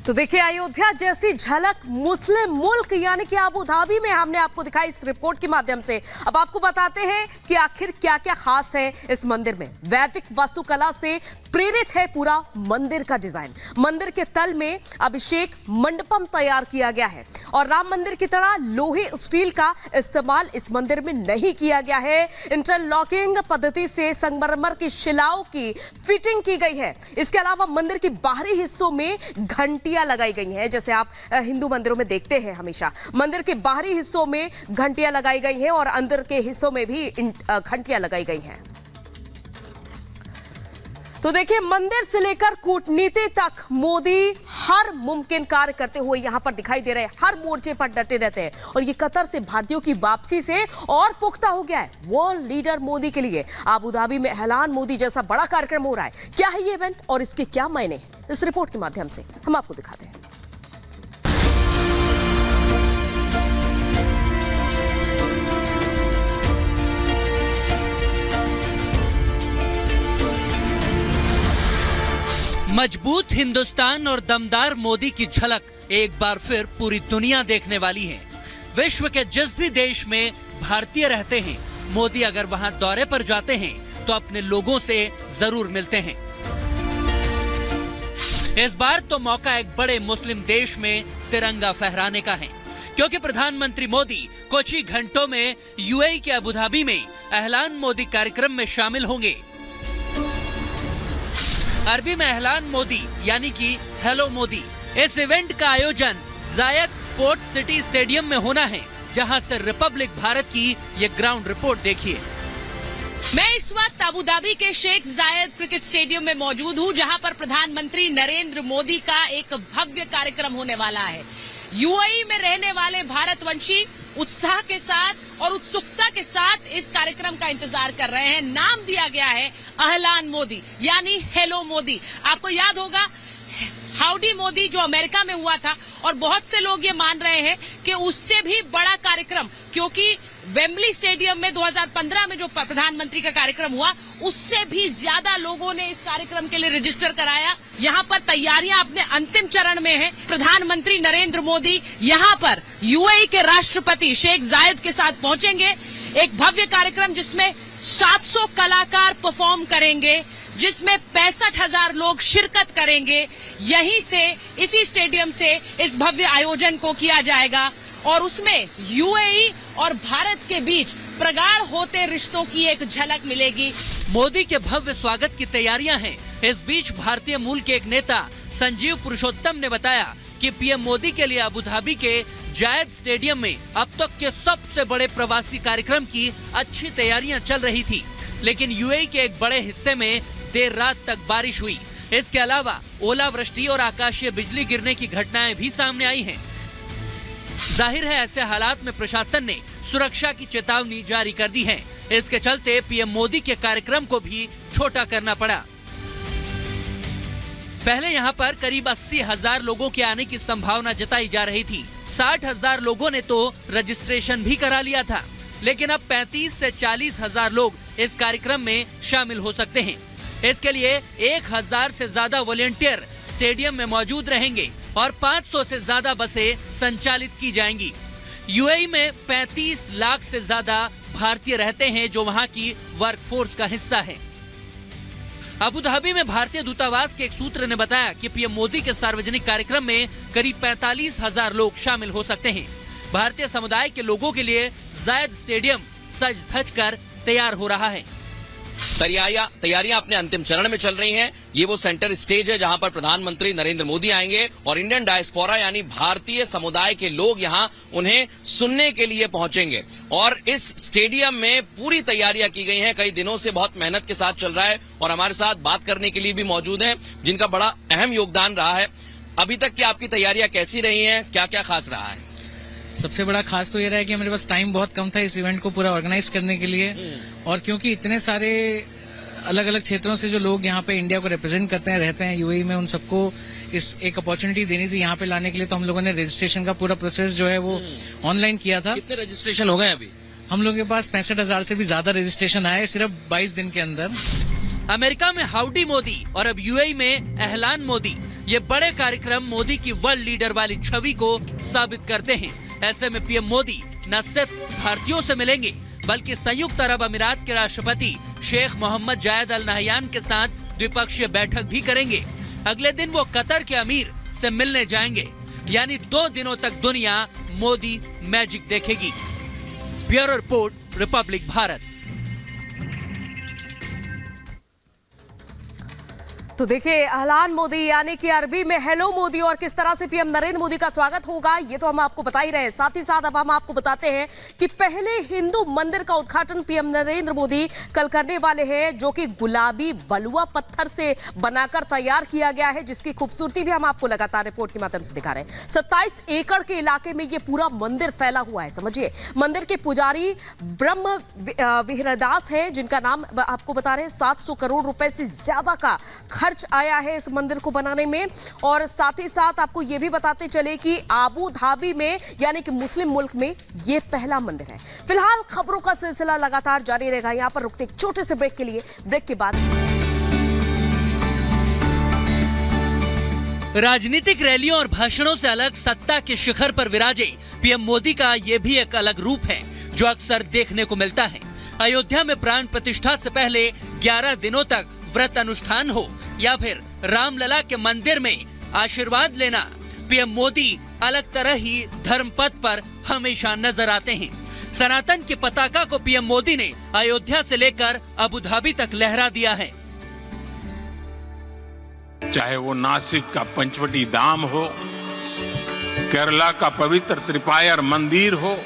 तो देखिए, अयोध्या जैसी झलक मुस्लिम मुल्क यानी कि अबू धाबी में हमने आपको दिखाई इस रिपोर्ट के माध्यम से। अब आपको बताते हैं कि आखिर क्या क्या खास है इस मंदिर में। वैदिक वास्तुकला से प्रेरित है पूरा मंदिर का डिजाइन। मंदिर के तल में अभिषेक मंडपम तैयार किया गया है और राम मंदिर की तरह लोहे स्टील का इस्तेमाल इस मंदिर में नहीं किया गया है। इंटरलॉकिंग पद्धति से संगमरमर की शिलाओं की फिटिंग की गई है। इसके अलावा मंदिर के बाहरी हिस्सों में घंटियां लगाई गई हैं, जैसे आप हिंदू मंदिरों में देखते हैं हमेशा। मंदिर के बाहरी हिस्सों में घंटियां लगाई गई हैं और अंदर के हिस्सों में भी घंटियां लगाई गई हैं। तो देखिए, मंदिर से लेकर कूटनीति तक मोदी हर मुमकिन कार्य करते हुए यहां पर दिखाई दे रहे हैं। हर मोर्चे पर डटे रहते हैं और ये कतर से भारतीयों की वापसी से और पुख्ता हो गया है वर्ल्ड लीडर मोदी के लिए। अबू धाबी में ऐलान मोदी जैसा बड़ा कार्यक्रम हो रहा है। क्या है ये इवेंट और इसके क्या मायने हैं, इस रिपोर्ट के माध्यम से हम आपको दिखाते हैं। मजबूत हिंदुस्तान और दमदार मोदी की झलक एक बार फिर पूरी दुनिया देखने वाली है। विश्व के जिस भी देश में भारतीय रहते हैं, मोदी अगर वहां दौरे पर जाते हैं तो अपने लोगों से जरूर मिलते हैं। इस बार तो मौका एक बड़े मुस्लिम देश में तिरंगा फहराने का है, क्योंकि प्रधानमंत्री मोदी कुछ ही घंटों में यूएई के अबू धाबी में ऐलान मोदी कार्यक्रम में शामिल होंगे। अरबी में ऐलान मोदी यानी कि हेलो मोदी। इस इवेंट का आयोजन जायद स्पोर्ट्स सिटी स्टेडियम में होना है, जहां से रिपब्लिक भारत की ये ग्राउंड रिपोर्ट देखिए। मैं इस वक्त अबू धाबी के शेख जायद क्रिकेट स्टेडियम में मौजूद हूं, जहां पर प्रधानमंत्री नरेंद्र मोदी का एक भव्य कार्यक्रम होने वाला है। यूएई में रहने वाले भारतवंशी उत्साह के साथ और उत्सुकता के साथ इस कार्यक्रम का इंतजार कर रहे हैं। नाम दिया गया है अहलान मोदी यानी हेलो मोदी। आपको याद होगा हाउडी मोदी जो अमेरिका में हुआ था, और बहुत से लोग ये मान रहे हैं कि उससे भी बड़ा कार्यक्रम, क्योंकि वेम्बली स्टेडियम में 2015 में जो प्रधानमंत्री का कार्यक्रम हुआ, उससे भी ज्यादा लोगों ने इस कार्यक्रम के लिए रजिस्टर कराया। यहाँ पर तैयारियां अपने अंतिम चरण में हैं। प्रधानमंत्री नरेंद्र मोदी यहाँ पर यूएई के राष्ट्रपति शेख जायद के साथ पहुंचेंगे। एक भव्य कार्यक्रम जिसमें 700 कलाकार परफॉर्म करेंगे, जिसमें 65,000 लोग शिरकत करेंगे। यहीं से, इसी स्टेडियम से इस भव्य आयोजन को किया जाएगा और उसमें यूएई और भारत के बीच प्रगाढ़ होते रिश्तों की एक झलक मिलेगी। मोदी के भव्य स्वागत की तैयारियां हैं। इस बीच भारतीय मूल के एक नेता संजीव पुरुषोत्तम ने बताया कि पीएम मोदी के लिए अबू धाबी के जायद स्टेडियम में अब तक के सबसे बड़े प्रवासी कार्यक्रम की अच्छी तैयारियां चल रही थी, लेकिन यूएई के एक बड़े हिस्से में देर रात तक बारिश हुई। इसके अलावा ओलावृष्टि और आकाशीय बिजली गिरने की घटनाएं भी सामने आई हैं। जाहिर है, ऐसे हालात में प्रशासन ने सुरक्षा की चेतावनी जारी कर दी है। इसके चलते पीएम मोदी के कार्यक्रम को भी छोटा करना पड़ा। पहले यहां पर करीब 80,000 लोगों के आने की संभावना जताई जा रही थी। 60,000 लोगों ने तो रजिस्ट्रेशन भी करा लिया था, लेकिन अब 35 से 40,000 लोग इस कार्यक्रम में शामिल हो सकते हैं। इसके लिए 1,000 से ज्यादा वॉलेंटियर स्टेडियम में मौजूद रहेंगे और 500 से ज्यादा बसें संचालित की जाएंगी। यूएई में 35 लाख से ज्यादा भारतीय रहते हैं, जो वहां की वर्कफोर्स का हिस्सा है। अबू धाबी में भारतीय दूतावास के एक सूत्र ने बताया कि पीएम मोदी के सार्वजनिक कार्यक्रम में करीब 45,000 लोग शामिल हो सकते हैं। भारतीय समुदाय के लोगों के लिए जायद स्टेडियम सज धज कर तैयार हो रहा है। तैयारियां अपने अंतिम चरण में चल रही हैं। ये वो सेंटर स्टेज है जहां पर प्रधानमंत्री नरेंद्र मोदी आएंगे और इंडियन डायस्पोरा यानी भारतीय समुदाय के लोग यहां उन्हें सुनने के लिए पहुंचेंगे। और इस स्टेडियम में पूरी तैयारियां की गई हैं। कई दिनों से बहुत मेहनत के साथ चल रहा है और हमारे साथ बात करने के लिए भी मौजूद हैं, जिनका बड़ा अहम योगदान रहा है। अभी तक की आपकी तैयारियां कैसी रही हैं, क्या क्या खास रहा है? सबसे बड़ा खास तो ये रहा है कि मेरे पास टाइम बहुत कम था इस इवेंट को पूरा ऑर्गेनाइज करने के लिए, और क्योंकि इतने सारे अलग अलग क्षेत्रों से जो लोग यहाँ पे इंडिया को रिप्रेजेंट करते हैं, रहते हैं यूएई में, उन सबको इस एक अपॉर्चुनिटी देनी थी यहाँ पे लाने के लिए। तो हम लोगों ने रजिस्ट्रेशन का पूरा प्रोसेस जो है वो ऑनलाइन किया था। कितने रजिस्ट्रेशन हो गए अभी? हम लोगों के पास 65,000 से भी ज्यादा रजिस्ट्रेशन आए सिर्फ 22 दिन के अंदर। अमेरिका में हाउडी मोदी और अब यूएई में एहलान मोदी, ये बड़े कार्यक्रम मोदी की वर्ल्ड लीडर वाली छवि को साबित करते हैं। ऐसे में पीएम मोदी न सिर्फ भारतीयों से मिलेंगे बल्कि संयुक्त अरब अमीरात के राष्ट्रपति शेख मोहम्मद जायद अल नहयान के साथ द्विपक्षीय बैठक भी करेंगे। अगले दिन वो कतर के अमीर से मिलने जाएंगे। यानी 2 दिनों तक दुनिया मोदी मैजिक देखेगी। Bureau report, Republic Bharat. तो देखिए, एहलान मोदी यानी कि अरबी में हेलो मोदी, और किस तरह से पीएम नरेंद्र मोदी का स्वागत होगा ये तो हम आपको बता ही रहे हैं। साथ ही साथ अब हम आपको बताते हैं कि पहले हिंदू मंदिर का उद्घाटन पीएम नरेंद्र मोदी कल करने वाले हैं, जो कि गुलाबी बलुआ पत्थर से बनाकर तैयार किया गया है, जिसकी खूबसूरती भी हम आपको लगातार रिपोर्ट के माध्यम से दिखा रहे हैं। 27 एकड़ के इलाके में ये पूरा मंदिर फैला हुआ है। समझिए, मंदिर के पुजारी ब्रह्म विहरदास है, जिनका नाम आपको बता रहे हैं। 700 करोड़ रुपए से ज्यादा का खर्च आया है इस मंदिर को बनाने में। और साथ ही साथ आपको यह भी बताते चले कि आबू धाबी में यानी कि मुस्लिम मुल्क में यह पहला मंदिर है। फिलहाल खबरों का सिलसिला लगातार जारी रहेगा। यहां पर रुकते एक छोटे से ब्रेक के लिए। ब्रेक के बाद राजनीतिक रैलियों और भाषणों से अलग सत्ता के शिखर पर विराजे पीएम मोदी का ये भी एक अलग रूप है जो अक्सर देखने को मिलता है। अयोध्या में प्राण प्रतिष्ठा से पहले 11 दिनों तक व्रत अनुष्ठान हो या फिर रामलला के मंदिर में आशीर्वाद लेना, पीएम मोदी अलग तरह ही धर्म पथ पर हमेशा नजर आते हैं। सनातन की पताका को पीएम मोदी ने अयोध्या से लेकर अबू धाबी तक लहरा दिया है। चाहे वो नासिक का पंचवटी धाम हो, केरला का पवित्र त्रिपायर मंदिर हो,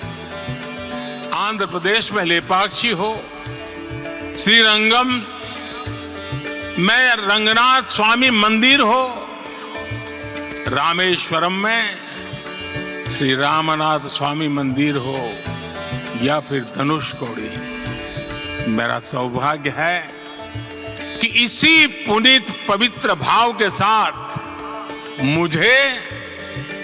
आंध्र प्रदेश में लेपाक्षी हो, श्रीरंगम में रंगनाथ स्वामी मंदिर हो, रामेश्वरम में श्री रामनाथ स्वामी मंदिर हो, या फिर धनुषकोडी, मेरा सौभाग्य है कि इसी पुनीत पवित्र भाव के साथ मुझे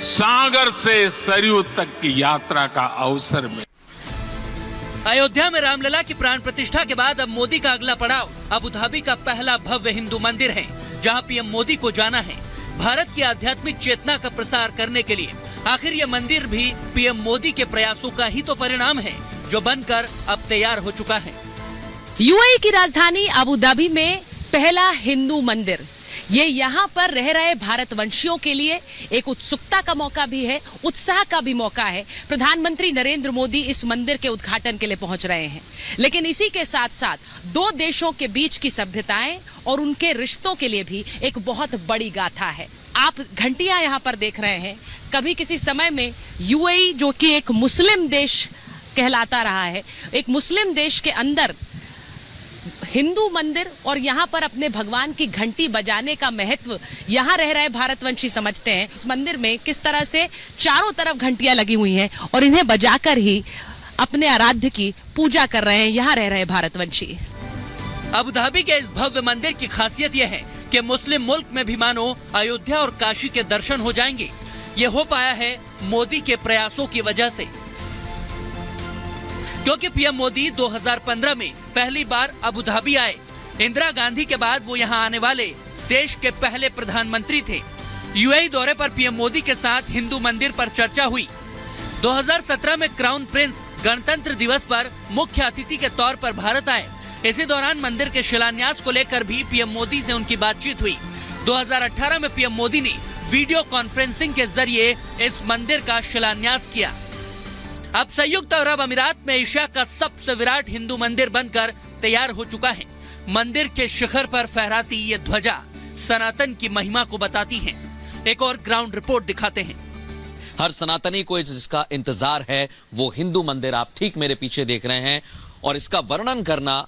सागर से सरयू तक की यात्रा का अवसर मिला। अयोध्या में रामलला की प्राण प्रतिष्ठा के बाद अब मोदी का अगला पड़ाव अबू धाबी का पहला भव्य हिंदू मंदिर है, जहां पीएम मोदी को जाना है भारत की आध्यात्मिक चेतना का प्रसार करने के लिए। आखिर ये मंदिर भी पीएम मोदी के प्रयासों का ही तो परिणाम है, जो बनकर अब तैयार हो चुका है। यूएई की राजधानी अबू धाबी में पहला हिंदू मंदिर, ये यहाँ पर रह रहे भारतवंशियों के लिए एक उत्सुकता का मौका भी है, उत्साह का भी मौका है। प्रधानमंत्री नरेंद्र मोदी इस मंदिर के उद्घाटन के लिए पहुंच रहे हैं, लेकिन इसी के साथ साथ 2 देशों के बीच की सभ्यताएं और उनके रिश्तों के लिए भी एक बहुत बड़ी गाथा है। आप घंटियां यहाँ पर देख रहे हैं। कभी किसी समय में यूएई, जो कि एक मुस्लिम देश कहलाता रहा है, एक मुस्लिम देश के अंदर हिंदू मंदिर और यहाँ पर अपने भगवान की घंटी बजाने का महत्व यहाँ रह रहे भारतवंशी समझते हैं। इस मंदिर में किस तरह से चारों तरफ घंटियां लगी हुई हैं और इन्हें बजाकर ही अपने आराध्य की पूजा कर रहे हैं यहाँ रह रहे भारतवंशी। अबू धाबी के इस भव्य मंदिर की खासियत यह है कि मुस्लिम मुल्क में भी मानो अयोध्या और काशी के दर्शन हो जाएंगे। ये हो पाया है मोदी के प्रयासों की वजह से, क्योंकि पीएम मोदी 2015 में पहली बार अबू धाबी आए। इंदिरा गांधी के बाद वो यहाँ आने वाले देश के पहले प्रधानमंत्री थे। यूएई दौरे पर पीएम मोदी के साथ हिंदू मंदिर पर चर्चा हुई। 2017 में क्राउन प्रिंस गणतंत्र दिवस पर मुख्य अतिथि के तौर पर भारत आए। इसी दौरान मंदिर के शिलान्यास को लेकर भी पीएम मोदी से उनकी बातचीत हुई। 2018 में पीएम मोदी ने वीडियो कॉन्फ्रेंसिंग के जरिए इस मंदिर का शिलान्यास किया। अब संयुक्त अरब अमीरात में एशिया का सबसे विराट हिंदू मंदिर बनकर तैयार हो चुका है। मंदिर के शिखर पर फहराती ये ध्वजा सनातन की महिमा को बताती है। एक और ग्राउंड रिपोर्ट दिखाते हैं। हर सनातनी को जिसका इंतजार है वो हिंदू मंदिर आप ठीक मेरे पीछे देख रहे हैं, और इसका वर्णन करना